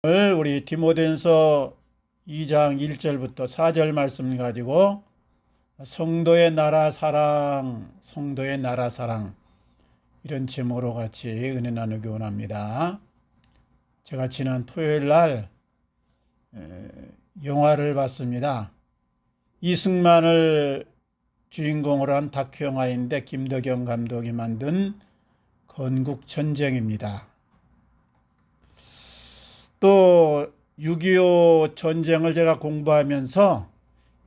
오늘 우리 디모데전서 2장 1절부터 4절 말씀 가지고 성도의 나라 사랑, 성도의 나라 사랑 이런 제목으로 같이 은혜 나누기 원합니다. 제가 지난 토요일 날 영화를 봤습니다. 이승만을 주인공으로 한 다큐 영화인데 김덕영 감독이 만든 건국전쟁입니다. 또 6.25 전쟁을 제가 공부하면서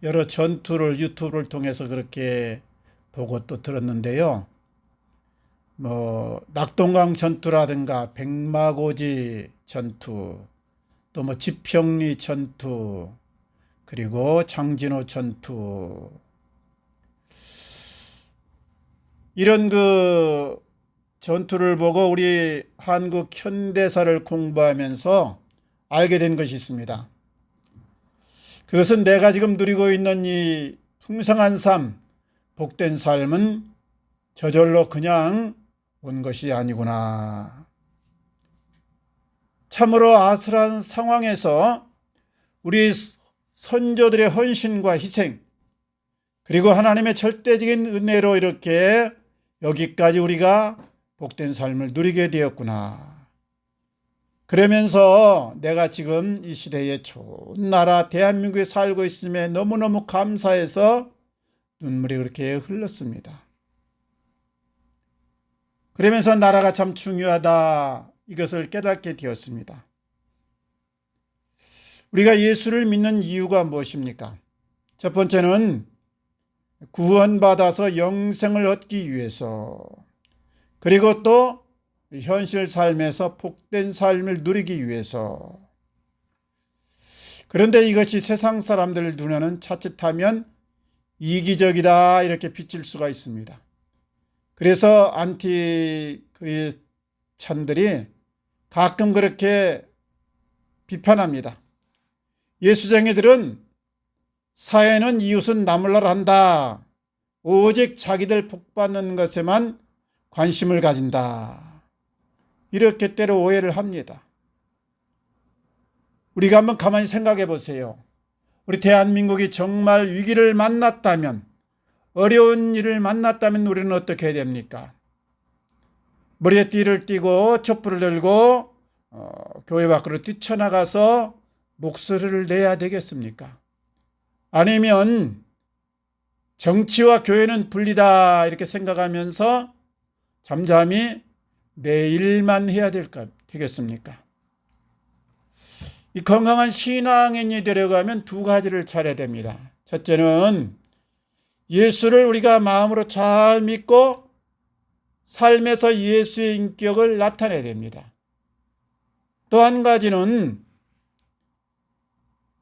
여러 전투를 유튜브를 통해서 그렇게 보고 또 들었는데요. 낙동강 전투라든가 백마고지 전투, 또 지평리 전투, 그리고 장진호 전투, 이런 전투를 보고 우리 한국 현대사를 공부하면서 알게 된 것이 있습니다. 그것은 내가 지금 누리고 있는 이 풍성한 삶, 복된 삶은 저절로 그냥 온 것이 아니구나. 참으로 아슬한 상황에서 우리 선조들의 헌신과 희생, 그리고 하나님의 절대적인 은혜로 이렇게 여기까지 우리가 복된 삶을 누리게 되었구나. 그러면서 내가 지금 이 시대에 좋은 나라 대한민국에 살고 있음에 너무너무 감사해서 눈물이 그렇게 흘렀습니다. 그러면서 나라가 참 중요하다, 이것을 깨닫게 되었습니다. 우리가 예수를 믿는 이유가 무엇입니까? 첫 번째는 구원받아서 영생을 얻기 위해서, 그리고 또 현실 삶에서 복된 삶을 누리기 위해서. 그런데 이것이 세상 사람들 눈에는 자칫하면 이기적이다 이렇게 비칠 수가 있습니다. 그래서 안티 크리스찬들이 가끔 그렇게 비판합니다. 예수쟁이들은 사회는 이웃은 나몰라라 한다. 오직 자기들 복받는 것에만 관심을 가진다. 이렇게 때로 오해를 합니다. 우리가 한번 가만히 생각해 보세요. 우리 대한민국이 정말 위기를 만났다면, 어려운 일을 만났다면 우리는 어떻게 해야 됩니까? 머리에 띠를 띠고 촛불을 들고 교회 밖으로 뛰쳐나가서 목소리를 내야 되겠습니까? 아니면 정치와 교회는 분리다 이렇게 생각하면서 잠잠히 내 일만 해야 되겠습니까? 이 건강한 신앙인이 되려가면 두 가지를 잘해야 됩니다. 첫째는 예수를 우리가 마음으로 잘 믿고 삶에서 예수의 인격을 나타내야 됩니다. 또 한 가지는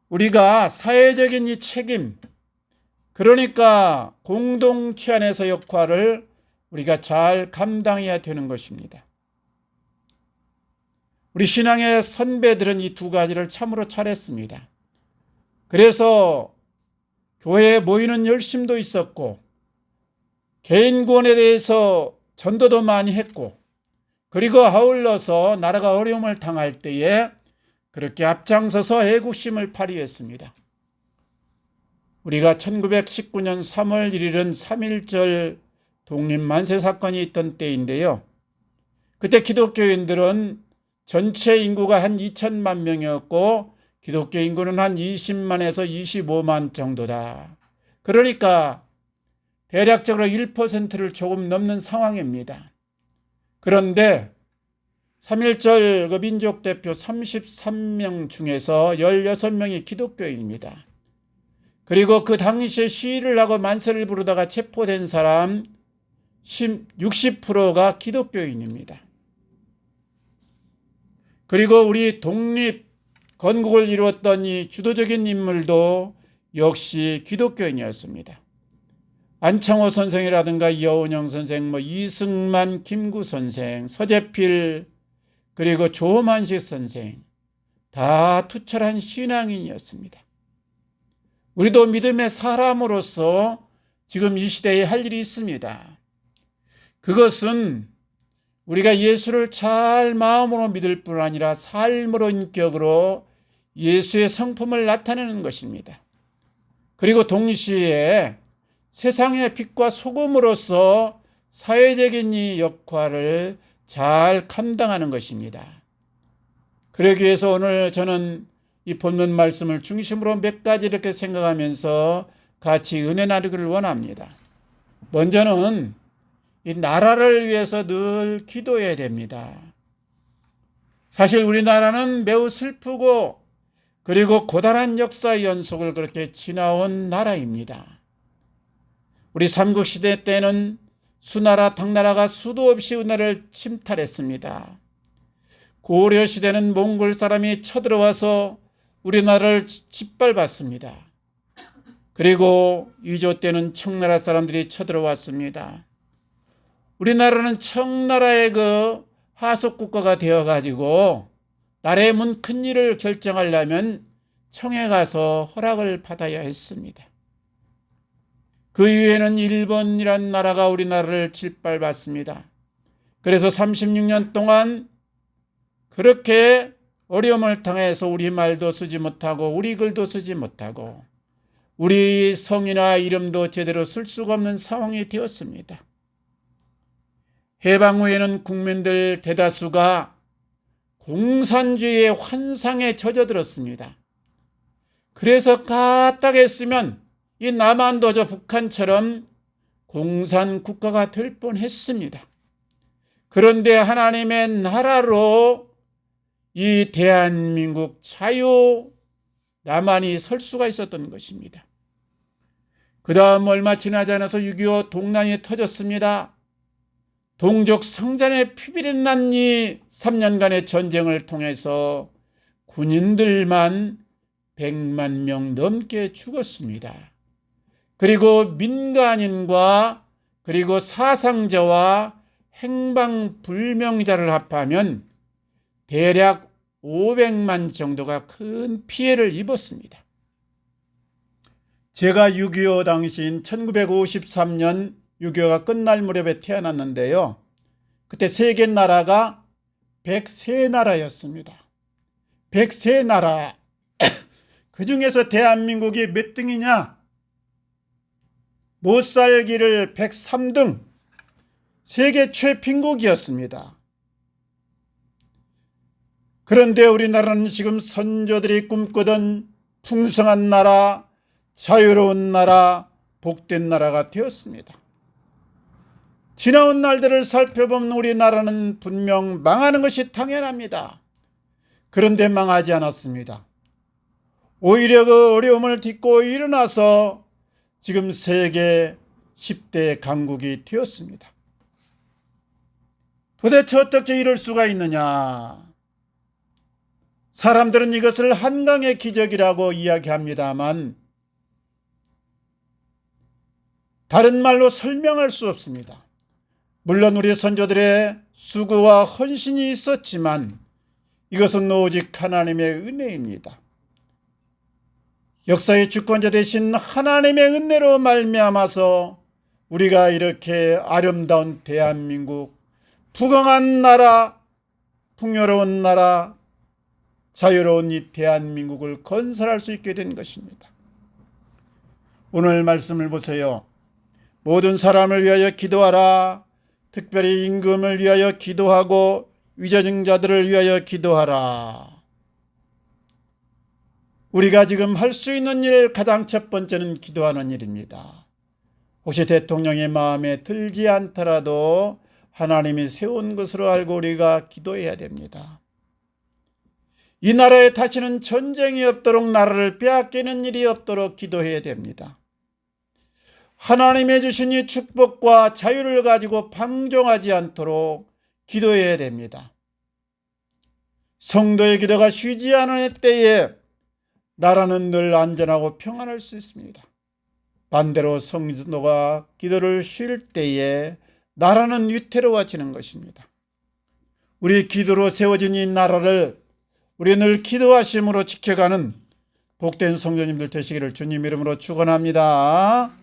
우리가 사회적인 이 책임, 그러니까 공동체 안에서 역할을 우리가 잘 감당해야 되는 것입니다. 우리 신앙의 선배들은 이 두 가지를 참으로 잘했습니다. 그래서 교회에 모이는 열심도 있었고, 개인 구원에 대해서 전도도 많이 했고, 그리고 아울러서 나라가 어려움을 당할 때에 그렇게 앞장서서 애국심을 발휘했습니다. 우리가 1919년 3월 1일은 3.1절 독립만세 사건이 있던 때인데요. 그때 기독교인들은 전체 인구가 한 2천만 명이었고 기독교 인구는 한 20만에서 25만 정도다. 그러니까 대략적으로 1%를 조금 넘는 상황입니다. 그런데 3.1절 민족대표 33명 중에서 16명이 기독교인입니다. 그리고 그 당시에 시위를 하고 만세를 부르다가 체포된 사람 60%가 기독교인입니다. 그리고 우리 독립 건국을 이루었던 이 주도적인 인물도 역시 기독교인이었습니다. 안창호 선생이라든가 여운형 선생, 이승만, 김구 선생, 서재필, 그리고 조만식 선생, 다 투철한 신앙인이었습니다. 우리도 믿음의 사람으로서 지금 이 시대에 할 일이 있습니다. 그것은 우리가 예수를 잘 마음으로 믿을 뿐 아니라 삶으로 인격으로 예수의 성품을 나타내는 것입니다. 그리고 동시에 세상의 빛과 소금으로서 사회적인 이 역할을 잘 감당하는 것입니다. 그러기 위해서 오늘 저는 이 본문 말씀을 중심으로 몇 가지 이렇게 생각하면서 같이 은혜 나누기를 원합니다. 먼저는 이 나라를 위해서 늘 기도해야 됩니다. 사실 우리나라는 매우 슬프고 그리고 고단한 역사의 연속을 그렇게 지나온 나라입니다. 우리 삼국시대 때는 수나라, 당나라가 수도 없이 우리나라를 침탈했습니다. 고려시대는 몽골 사람이 쳐들어와서 우리나라를 짓밟았습니다. 그리고 유조 때는 청나라 사람들이 쳐들어왔습니다. 우리나라는 청나라의 그 하속국가가 되어가지고 나라의 문 큰일을 결정하려면 청에 가서 허락을 받아야 했습니다. 그 이후에는 일본이란 나라가 우리나라를 짓밟았습니다. 그래서 36년 동안 그렇게 어려움을 당해서 우리 말도 쓰지 못하고 우리 글도 쓰지 못하고 우리 성이나 이름도 제대로 쓸 수가 없는 상황이 되었습니다. 해방 후에는 국민들 대다수가 공산주의의 환상에 젖어들었습니다. 그래서 까딱했으면 이 남한도 저 북한처럼 공산국가가 될 뻔했습니다. 그런데 하나님의 나라로 이 대한민국 자유 남한이 설 수가 있었던 것입니다. 그 다음 얼마 지나지 않아서 6.25 동란이 터졌습니다. 동족 상잔의 피비린 난 이 3년간의 전쟁을 통해서 군인들만 100만 명 넘게 죽었습니다. 그리고 민간인과 그리고 사상자와 행방불명자를 합하면 대략 500만 정도가 큰 피해를 입었습니다. 제가 6.25 당시인 1953년 6.25가 끝날 무렵에 태어났는데요. 그때 세계 나라가 103나라였습니다. 103나라. 그 중에서 대한민국이 몇 등이냐? 못 살기를 103등. 세계 최貧국이었습니다. 그런데 우리나라는 지금 선조들이 꿈꾸던 풍성한 나라, 자유로운 나라, 복된 나라가 되었습니다. 지나온 날들을 살펴보면 우리나라는 분명 망하는 것이 당연합니다. 그런데 망하지 않았습니다. 오히려 그 어려움을 딛고 일어나서 지금 세계 10대 강국이 되었습니다. 도대체 어떻게 이럴 수가 있느냐? 사람들은 이것을 한강의 기적이라고 이야기합니다만 다른 말로 설명할 수 없습니다. 물론 우리 선조들의 수고와 헌신이 있었지만 이것은 오직 하나님의 은혜입니다. 역사의 주권자 되신 하나님의 은혜로 말미암아서 우리가 이렇게 아름다운 대한민국, 부강한 나라, 풍요로운 나라, 자유로운 이 대한민국을 건설할 수 있게 된 것입니다. 오늘 말씀을 보세요. 모든 사람을 위하여 기도하라. 특별히 임금을 위하여 기도하고 위저증 자들을 위하여 기도하라. 우리가 지금 할 수 있는 일 가장 첫 번째는 기도하는 일입니다. 혹시 대통령의 마음에 들지 않더라도 하나님이 세운 것으로 알고 우리가 기도해야 됩니다. 이 나라에 다시는 전쟁이 없도록 나라를 빼앗기는 일이 없도록 기도해야 됩니다. 하나님의 주신 이 축복과 자유를 가지고 방종하지 않도록 기도해야 됩니다. 성도의 기도가 쉬지 않은 때에 나라는 늘 안전하고 평안할 수 있습니다. 반대로 성도가 기도를 쉴 때에 나라는 위태로워지는 것입니다. 우리 기도로 세워진 이 나라를 우리 늘 기도하심으로 지켜가는 복된 성도님들 되시기를 주님 이름으로 축원합니다.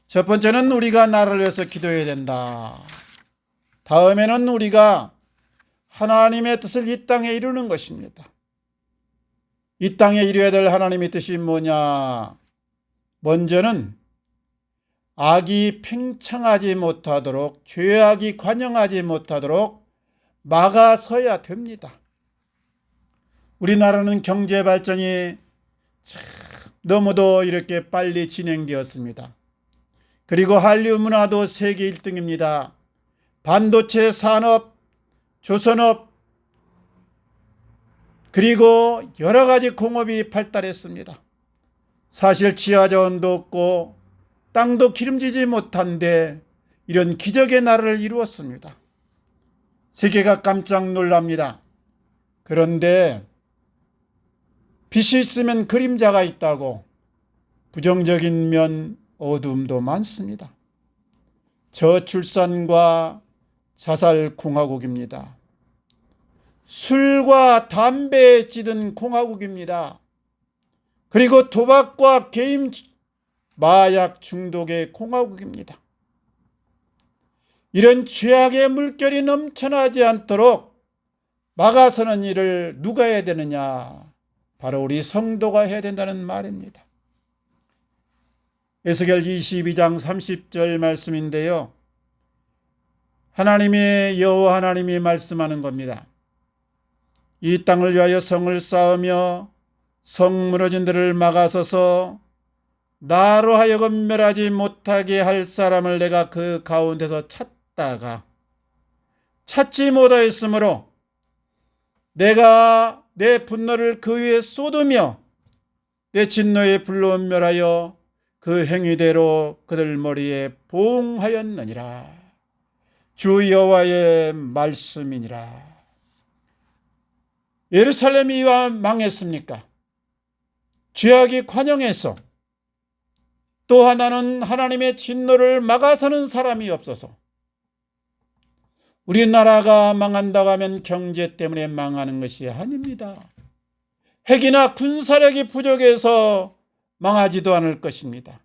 첫 번째는 우리가 나라를 위해서 기도해야 된다. 다음에는 우리가 하나님의 뜻을 이 땅에 이루는 것입니다. 이 땅에 이루어야 될 하나님의 뜻이 뭐냐? 먼저는 악이 팽창하지 못하도록, 죄악이 관영하지 못하도록 막아서야 됩니다. 우리나라는 경제 발전이 참 너무도 이렇게 빨리 진행되었습니다. 그리고 한류 문화도 세계 1등입니다. 반도체 산업, 조선업, 그리고 여러 가지 공업이 발달했습니다. 사실 지하자원도 없고 땅도 기름지지 못한데 이런 기적의 나라를 이루었습니다. 세계가 깜짝 놀랍니다. 그런데 빛이 있으면 그림자가 있다고 부정적인 면, 어둠도 많습니다. 저출산과 자살 공화국입니다. 술과 담배에 찌든 공화국입니다. 그리고 도박과 게임, 마약 중독의 공화국입니다. 이런 죄악의 물결이 넘쳐나지 않도록 막아서는 일을 누가 해야 되느냐? 바로 우리 성도가 해야 된다는 말입니다. 에스겔 22장 30절 말씀인데요. 하나님의 여호와 하나님이 말씀하는 겁니다. 이 땅을 위하여 성을 쌓으며 성 무너진 데를 막아서서 나로 하여금 멸하지 못하게 할 사람을 내가 그 가운데서 찾다가 찾지 못하였으므로 내가 내 분노를 그 위에 쏟으며 내 진노의 불로 멸하여 그 행위대로 그들 머리에 보응하였느니라. 주 여호와의 말씀이니라. 예루살렘이 왜 망했습니까? 죄악이 관영해서, 또 하나는 하나님의 진노를 막아서는 사람이 없어서. 우리나라가 망한다고 하면 경제 때문에 망하는 것이 아닙니다. 핵이나 군사력이 부족해서 망하지도 않을 것입니다.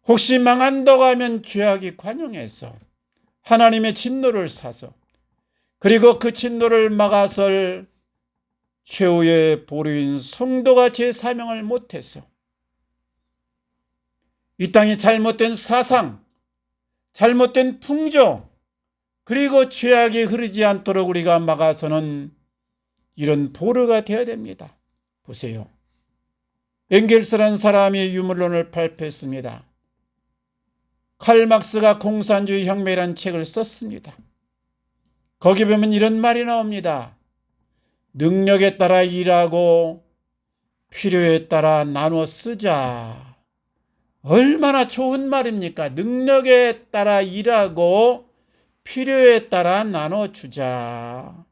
혹시 망한다고 하면 죄악이 관영해서 하나님의 진노를 사서, 그리고 그 진노를 막아설 최후의 보류인 성도가 제 사명을 못해서 이 땅이 잘못된 사상, 잘못된 풍조, 그리고 죄악이 흐르지 않도록 우리가 막아서는 이런 보루가 되어야 됩니다. 보세요. 엥겔스라는 사람이 유물론을 발표했습니다. 칼 막스가 공산주의 혁명이라는 책을 썼습니다. 거기 보면 이런 말이 나옵니다. 능력에 따라 일하고 필요에 따라 나눠 쓰자. 얼마나 좋은 말입니까? 능력에 따라 일하고 필요에 따라 나눠주자.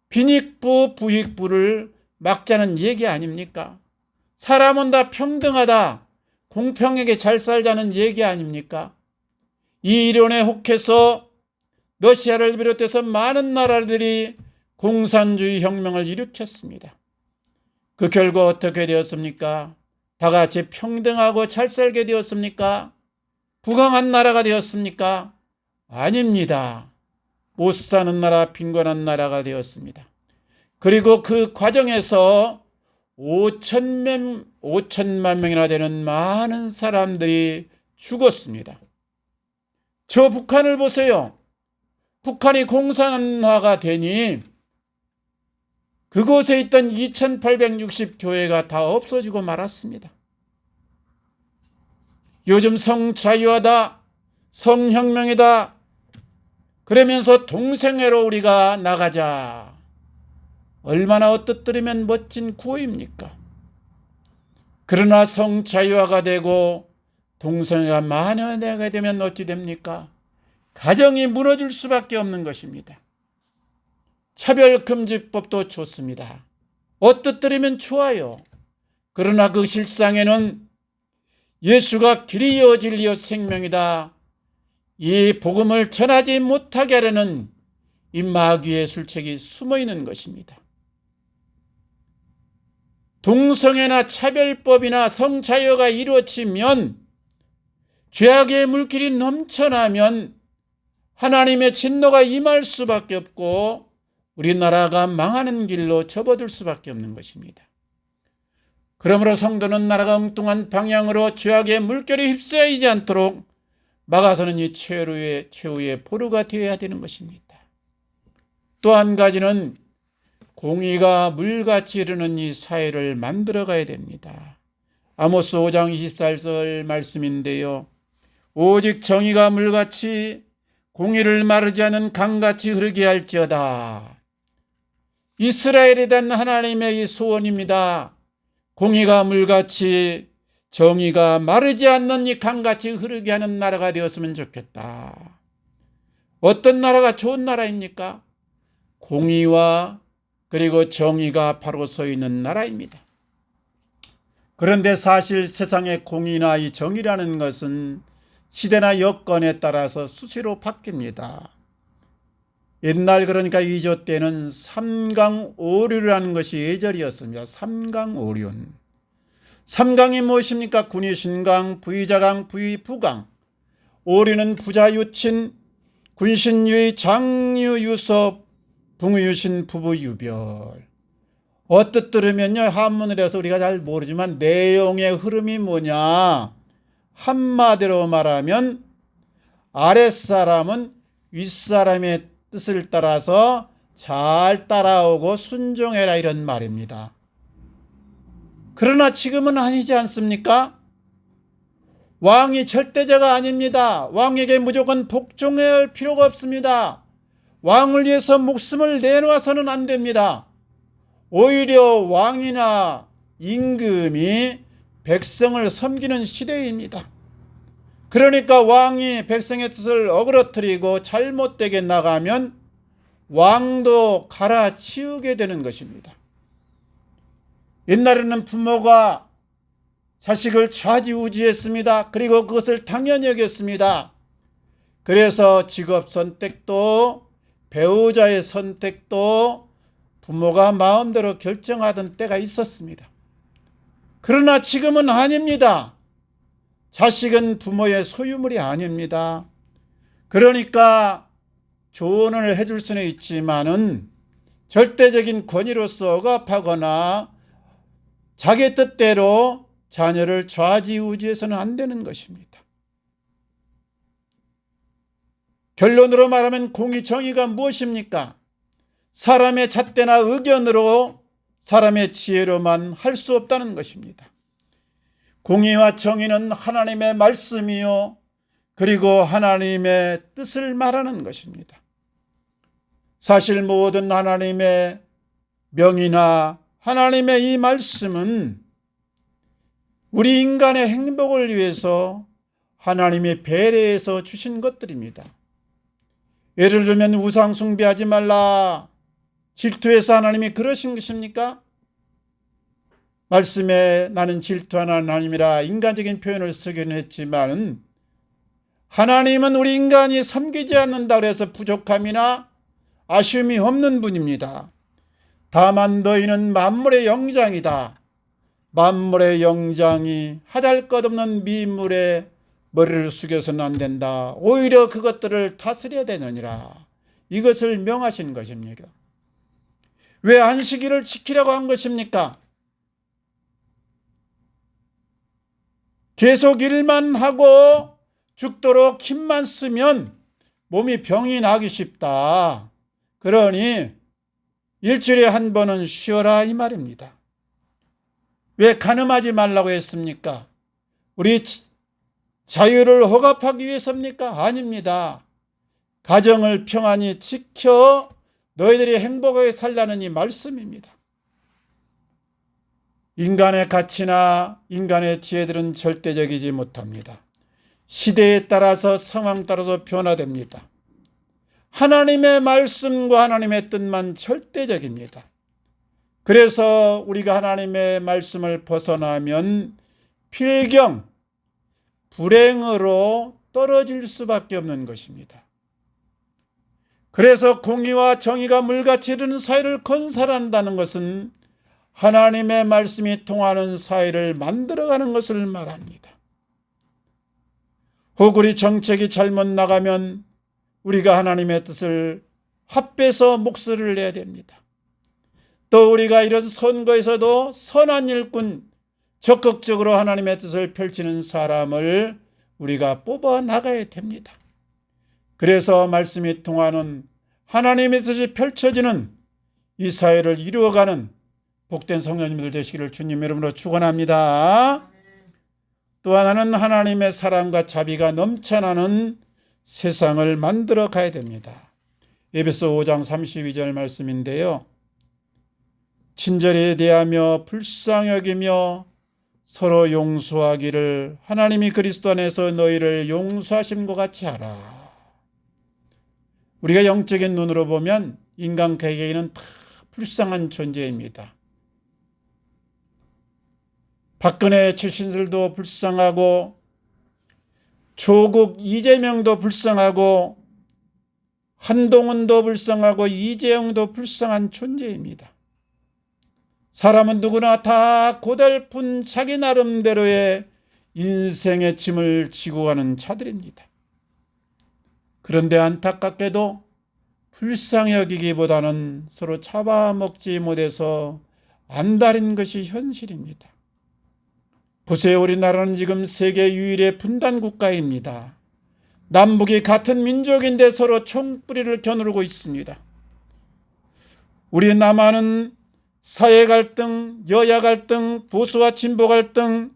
빈익부, 부익부를 막자는 얘기 아닙니까? 사람은 다 평등하다, 공평하게 잘 살자는 얘기 아닙니까? 이 이론에 혹해서 러시아를 비롯해서 많은 나라들이 공산주의 혁명을 일으켰습니다. 그 결과 어떻게 되었습니까? 다 같이 평등하고 잘 살게 되었습니까? 부강한 나라가 되었습니까? 아닙니다. 못 사는 나라, 빈곤한 나라가 되었습니다. 그리고 그 과정에서 5천만 명이나 되는 많은 사람들이 죽었습니다. 저 북한을 보세요. 북한이 공산화가 되니 그곳에 있던 2860 교회가 다 없어지고 말았습니다. 요즘 성자유화다, 성혁명이다, 그러면서 동성애로 우리가 나가자. 얼마나 어떻더라면 멋진 구호입니까? 그러나 성자유화가 되고 동성애가 만연하게 되면 어찌 됩니까? 가정이 무너질 수밖에 없는 것입니다. 차별금지법도 좋습니다. 어떻더라면 좋아요. 그러나 그 실상에는 예수가 길이요 진리요 생명이다, 이 복음을 전하지 못하게 하려는 이 마귀의 술책이 숨어있는 것입니다. 동성애나 차별법이나 성자유가 이루어지면, 죄악의 물길이 넘쳐나면 하나님의 진노가 임할 수밖에 없고 우리나라가 망하는 길로 접어들 수밖에 없는 것입니다. 그러므로 성도는 나라가 엉뚱한 방향으로 죄악의 물결에 휩싸이지 않도록 막아서는 이 최후의 보루가 되어야 되는 것입니다. 또 한 가지는 공의가 물같이 흐르는 이 사회를 만들어가야 됩니다. 아모스 5장 24절 말씀인데요. 오직 정의가 물같이 공의를 마르지 않은 강같이 흐르게 할지어다. 이스라엘에 대한 하나님의 이 소원입니다. 공의가 물같이 정의가 마르지 않는 이 강같이 흐르게 하는 나라가 되었으면 좋겠다. 어떤 나라가 좋은 나라입니까? 공의와 그리고 정의가 바로 서 있는 나라입니다. 그런데 사실 세상의 공의나 이 정의라는 것은 시대나 여건에 따라서 수시로 바뀝니다. 옛날 그러니까 이조 때는 삼강오륜이라는 것이 예절이었습니다. 삼강오륜. 삼강이 무엇입니까? 군의신강, 부의자강, 부의부강. 오륜은 부자유친, 군신유의, 장유유섭, 붕유신, 부부유별. 어뜻 들으면요, 한문을 해서 우리가 잘 모르지만 내용의 흐름이 뭐냐? 한마디로 말하면 아랫사람은 윗사람의 뜻을 따라서 잘 따라오고 순종해라, 이런 말입니다. 그러나 지금은 아니지 않습니까? 왕이 절대자가 아닙니다. 왕에게 무조건 복종해야 할 필요가 없습니다. 왕을 위해서 목숨을 내놓아서는 안 됩니다. 오히려 왕이나 임금이 백성을 섬기는 시대입니다. 그러니까 왕이 백성의 뜻을 어그러뜨리고 잘못되게 나가면 왕도 갈아치우게 되는 것입니다. 옛날에는 부모가 자식을 좌지우지했습니다. 그리고 그것을 당연히 여겼습니다. 그래서 직업 선택도 배우자의 선택도 부모가 마음대로 결정하던 때가 있었습니다. 그러나 지금은 아닙니다. 자식은 부모의 소유물이 아닙니다. 그러니까 조언을 해줄 수는 있지만은 절대적인 권위로서 억압하거나 자기 뜻대로 자녀를 좌지우지해서는 안 되는 것입니다. 결론으로 말하면 공의 정의가 무엇입니까? 사람의 잣대나 의견으로 사람의 지혜로만 할 수 없다는 것입니다. 공의와 정의는 하나님의 말씀이요, 그리고 하나님의 뜻을 말하는 것입니다. 사실 모든 하나님의 명이나 하나님의 이 말씀은 우리 인간의 행복을 위해서 하나님이 배려해서 주신 것들입니다. 예를 들면 우상 숭배하지 말라, 질투해서 하나님이 그러신 것입니까? 말씀에 나는 질투하는 하나님이라 인간적인 표현을 쓰기는 했지만 하나님은 우리 인간이 섬기지 않는다고 해서 부족함이나 아쉬움이 없는 분입니다. 다만 너희는 만물의 영장이다. 만물의 영장이 하잘것없는 미물에 머리를 숙여서는 안 된다. 오히려 그것들을 다스려야 되느니라. 이것을 명하신 것입니다. 왜 안식일을 지키라고 한 것입니까? 계속 일만 하고 죽도록 힘만 쓰면 몸이 병이 나기 쉽다. 그러니 일주일에 한 번은 쉬어라, 이 말입니다. 왜 간음하지 말라고 했습니까? 우리 자유를 억압하기 위해서입니까? 아닙니다. 가정을 평안히 지켜 너희들이 행복하게 살라는 이 말씀입니다. 인간의 가치나 인간의 지혜들은 절대적이지 못합니다. 시대에 따라서 상황 따라서 변화됩니다. 하나님의 말씀과 하나님의 뜻만 절대적입니다. 그래서 우리가 하나님의 말씀을 벗어나면 필경, 불행으로 떨어질 수밖에 없는 것입니다. 그래서 공의와 정의가 물같이 흐르는 사회를 건설한다는 것은 하나님의 말씀이 통하는 사회를 만들어가는 것을 말합니다. 혹 우리 정책이 잘못 나가면 우리가 하나님의 뜻을 합해서 목소리를 내야 됩니다. 또 우리가 이런 선거에서도 선한 일꾼, 적극적으로 하나님의 뜻을 펼치는 사람을 우리가 뽑아 나가야 됩니다. 그래서 말씀이 통하는 하나님의 뜻이 펼쳐지는 이 사회를 이루어가는 복된 성도님들 되시기를 주님 이름으로 축원합니다. 또 하나는 하나님의 사랑과 자비가 넘쳐나는 세상을 만들어 가야 됩니다. 에베소 5장 32절 말씀인데요. 친절히 대하며 불쌍히 여기며 서로 용서하기를 하나님이 그리스도 안에서 너희를 용서하심과 같이 하라. 우리가 영적인 눈으로 보면 인간 개개인은 다 불쌍한 존재입니다. 박근혜 출신들도 불쌍하고 조국 이재명도 불쌍하고 한동훈도 불쌍하고 이재용도 불쌍한 존재입니다. 사람은 누구나 다 고달픈 자기 나름대로의 인생의 짐을 지고 가는 자들입니다. 그런데 안타깝게도 불쌍히 여기기보다는 서로 잡아먹지 못해서 안달인 것이 현실입니다. 보세요. 우리나라는 지금 세계 유일의 분단 국가입니다. 남북이 같은 민족인데 서로 총뿌리를 겨누르고 있습니다. 우리 남한은 사회 갈등, 여야 갈등, 보수와 진보 갈등,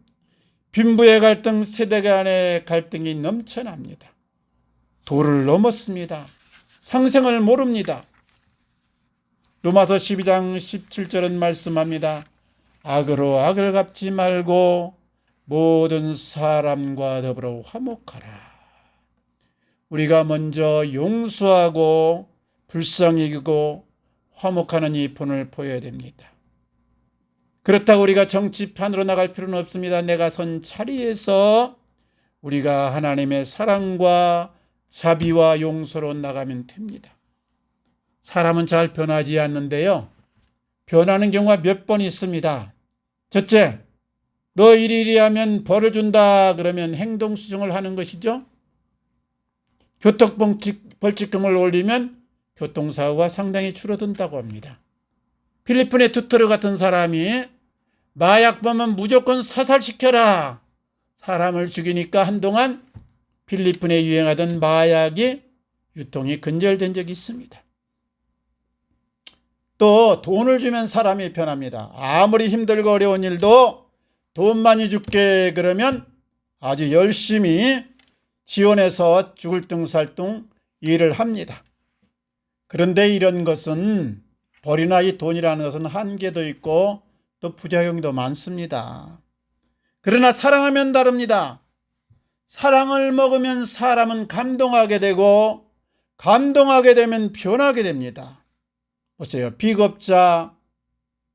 빈부의 갈등, 세대 간의 갈등이 넘쳐납니다. 도를 넘었습니다. 상생을 모릅니다. 로마서 12장 17절은 말씀합니다. 악으로 악을 갚지 말고 모든 사람과 더불어 화목하라. 우리가 먼저 용서하고 불쌍히 여기고 화목하는 이 본을 보여야 됩니다. 그렇다고 우리가 정치판으로 나갈 필요는 없습니다. 내가 선 자리에서 우리가 하나님의 사랑과 자비와 용서로 나가면 됩니다. 사람은 잘 변하지 않는데요. 변하는 경우가 몇 번 있습니다. 첫째, 너 이리 하면 벌을 준다 그러면 행동 수정을 하는 것이죠. 교통벌칙금을 올리면 교통사고가 상당히 줄어든다고 합니다. 필리핀의 투트르 같은 사람이 마약 범은 무조건 사살시켜라. 사람을 죽이니까 한동안 필리핀에 유행하던 마약이 유통이 근절된 적이 있습니다. 또 돈을 주면 사람이 변합니다. 아무리 힘들고 어려운 일도 돈 많이 줄게 그러면 아주 열심히 지원해서 죽을 둥살둥 일을 합니다. 그런데 이런 것은 벌이나 이 돈이라는 것은 한계도 있고 또 부작용도 많습니다. 그러나 사랑하면 다릅니다. 사랑을 먹으면 사람은 감동하게 되고 감동하게 되면 변하게 됩니다. 보세요. 비겁자,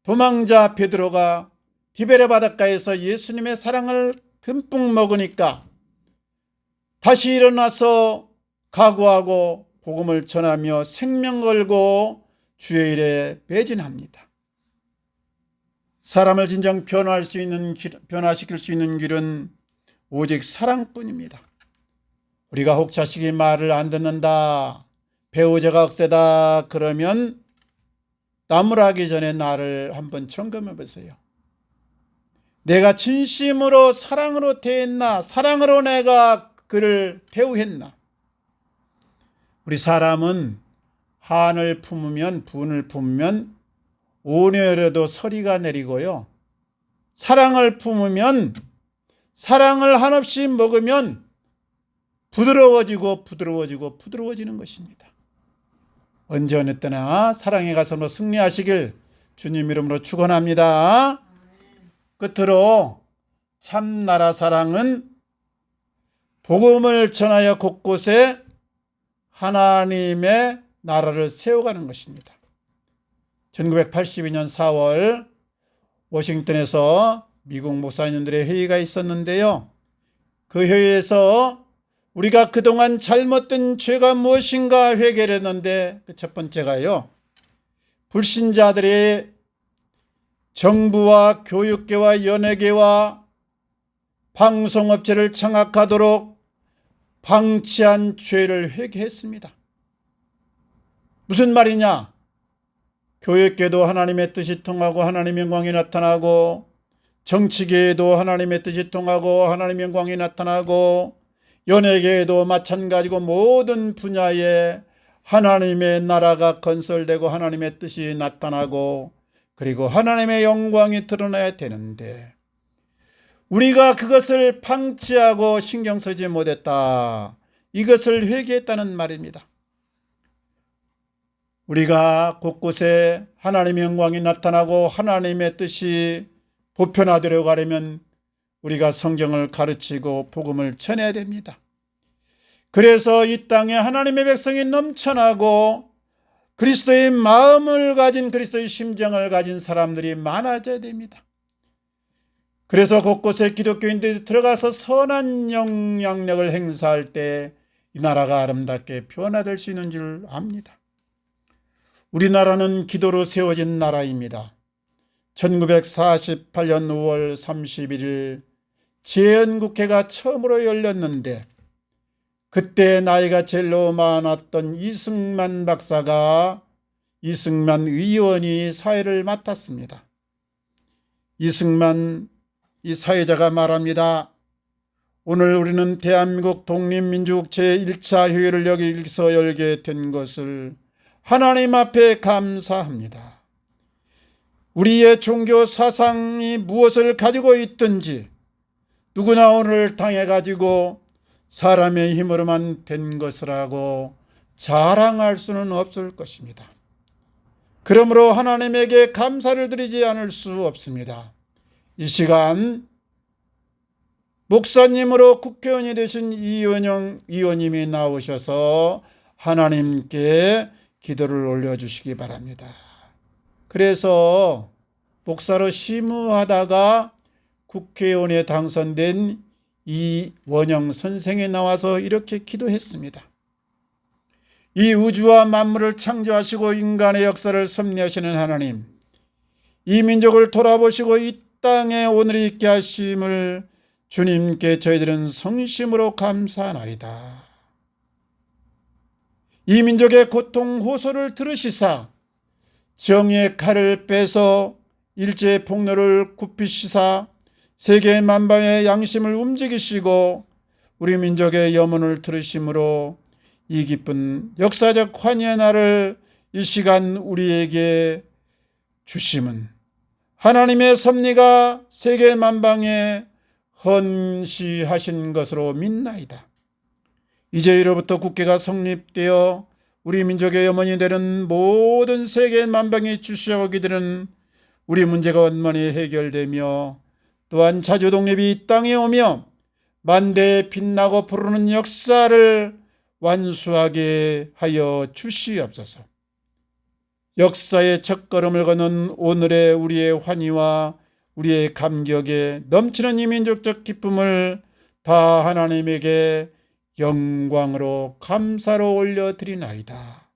도망자 베드로가 디베레 바닷가에서 예수님의 사랑을 듬뿍 먹으니까 다시 일어나서 각오하고 복음을 전하며 생명 걸고 주의 일에 매진합니다. 사람을 진정 변화시킬 수 있는 길은 오직 사랑뿐입니다. 우리가 혹 자식이 말을 안 듣는다, 배우자가 억세다 그러면 나무라기 전에 나를 한번 점검해 보세요. 내가 진심으로 사랑으로 대했나? 사랑으로 내가 그를 대우했나? 우리 사람은 한을 품으면, 분을 품으면 온열에도 서리가 내리고요. 사랑을 품으면, 사랑을 한없이 먹으면 부드러워지는 것입니다. 언제 어느 때나 사랑의 가슴으로 승리하시길 주님 이름으로 축원합니다. 끝으로 참나라 사랑은 복음을 전하여 곳곳에 하나님의 나라를 세워가는 것입니다. 1982년 4월 워싱턴에서 미국 목사님들의 회의가 있었는데요. 그 회의에서 우리가 그동안 잘못된 죄가 무엇인가 회개를 했는데 그 첫 번째가요. 불신자들이 정부와 교육계와 연예계와 방송업체를 장악하도록 방치한 죄를 회개했습니다. 무슨 말이냐? 교회계도 하나님의 뜻이 통하고 하나님의 영광이 나타나고, 정치계에도 하나님의 뜻이 통하고 하나님의 영광이 나타나고, 연예계에도 마찬가지고 모든 분야에 하나님의 나라가 건설되고 하나님의 뜻이 나타나고, 그리고 하나님의 영광이 드러나야 되는데 우리가 그것을 방치하고 신경 쓰지 못했다. 이것을 회개했다는 말입니다. 우리가 곳곳에 하나님의 영광이 나타나고 하나님의 뜻이 보편화되려고 하려면 우리가 성경을 가르치고 복음을 전해야 됩니다. 그래서 이 땅에 하나님의 백성이 넘쳐나고 그리스도의 마음을 가진, 그리스도의 심정을 가진 사람들이 많아져야 됩니다. 그래서 곳곳에 기독교인들이 들어가서 선한 영향력을 행사할 때 이 나라가 아름답게 변화될 수 있는 줄 압니다. 우리나라는 기도로 세워진 나라입니다. 1948년 5월 31일 재헌국회가 처음으로 열렸는데 그때 나이가 제일로 많았던 이승만 박사가, 이승만 의원이 사회를 맡았습니다. 이승만 이 사회자가 말합니다. 오늘 우리는 대한민국 독립민주국 제1차 회의를 여기서 열게 된 것을 하나님 앞에 감사합니다. 우리의 종교 사상이 무엇을 가지고 있든지 누구나 오늘 당해가지고 사람의 힘으로만 된 것이라고 자랑할 수는 없을 것입니다. 그러므로 하나님에게 감사를 드리지 않을 수 없습니다. 이 시간 목사님으로 국회의원이 되신 이원영 의원님이 나오셔서 하나님께 기도를 올려주시기 바랍니다. 그래서 목사로 심우하다가 국회의원에 당선된 이원영 선생이 나와서 이렇게 기도했습니다. 이 우주와 만물을 창조하시고 인간의 역사를 섭리하시는 하나님, 이 민족을 돌아보시고 이 땅에 오늘 있게 하심을 주님께 저희들은 성심으로 감사하나이다. 이 민족의 고통 호소를 들으시사 정의의 칼을 빼서 일제의 폭로를 굽히시사 세계 만방의 양심을 움직이시고 우리 민족의 염원을 들으심으로 이 기쁜 역사적 환희의 날을 이 시간 우리에게 주심은 하나님의 섭리가 세계 만방에 헌시하신 것으로 믿나이다. 이제로부터 국회가 성립되어 우리 민족의 염원이 되는 모든 세계 만방에 주시하게 되는 우리 문제가 원만히 해결되며 또한 자주 독립이 이 땅에 오며 만대에 빛나고 부르는 역사를 완수하게 하여 주시옵소서. 역사의 첫걸음을 걷는 오늘의 우리의 환희와 우리의 감격에 넘치는 이 민족적 기쁨을 다 하나님에게 영광으로 감사로 올려드리나이다.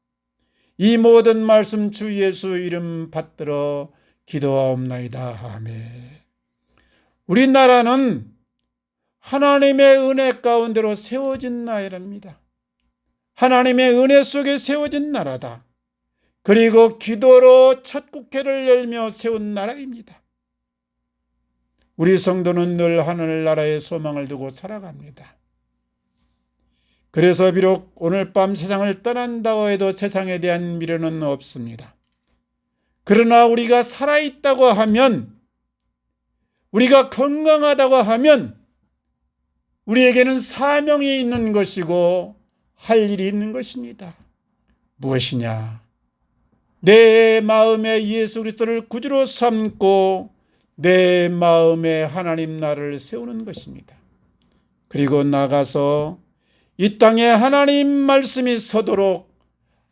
이 모든 말씀 주 예수 이름 받들어 기도하옵나이다. 아멘. 우리나라는 하나님의 은혜 가운데로 세워진 나라입니다. 하나님의 은혜 속에 세워진 나라다. 그리고 기도로 첫 국회를 열며 세운 나라입니다. 우리 성도는 늘 하늘나라의 소망을 두고 살아갑니다. 그래서 비록 오늘 밤 세상을 떠난다고 해도 세상에 대한 미련은 없습니다. 그러나 우리가 살아있다고 하면, 우리가 건강하다고 하면 우리에게는 사명이 있는 것이고 할 일이 있는 것입니다. 무엇이냐? 내 마음에 예수 그리스도를 구주로 삼고 내 마음에 하나님 나라를 세우는 것입니다. 그리고 나가서 이 땅에 하나님 말씀이 서도록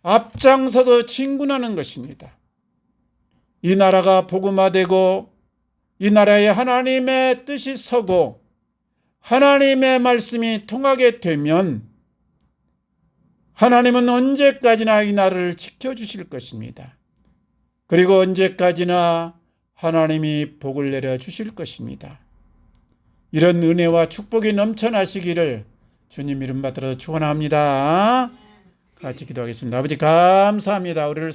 앞장서서 진군하는 것입니다. 이 나라가 복음화되고 이 나라에 하나님의 뜻이 서고 하나님의 말씀이 통하게 되면 하나님은 언제까지나 이 나라를 지켜주실 것입니다. 그리고 언제까지나 하나님이 복을 내려주실 것입니다. 이런 은혜와 축복이 넘쳐나시기를 주님 이름 받들어 축원합니다. 같이 기도하겠습니다. 아버지 감사합니다. 우리를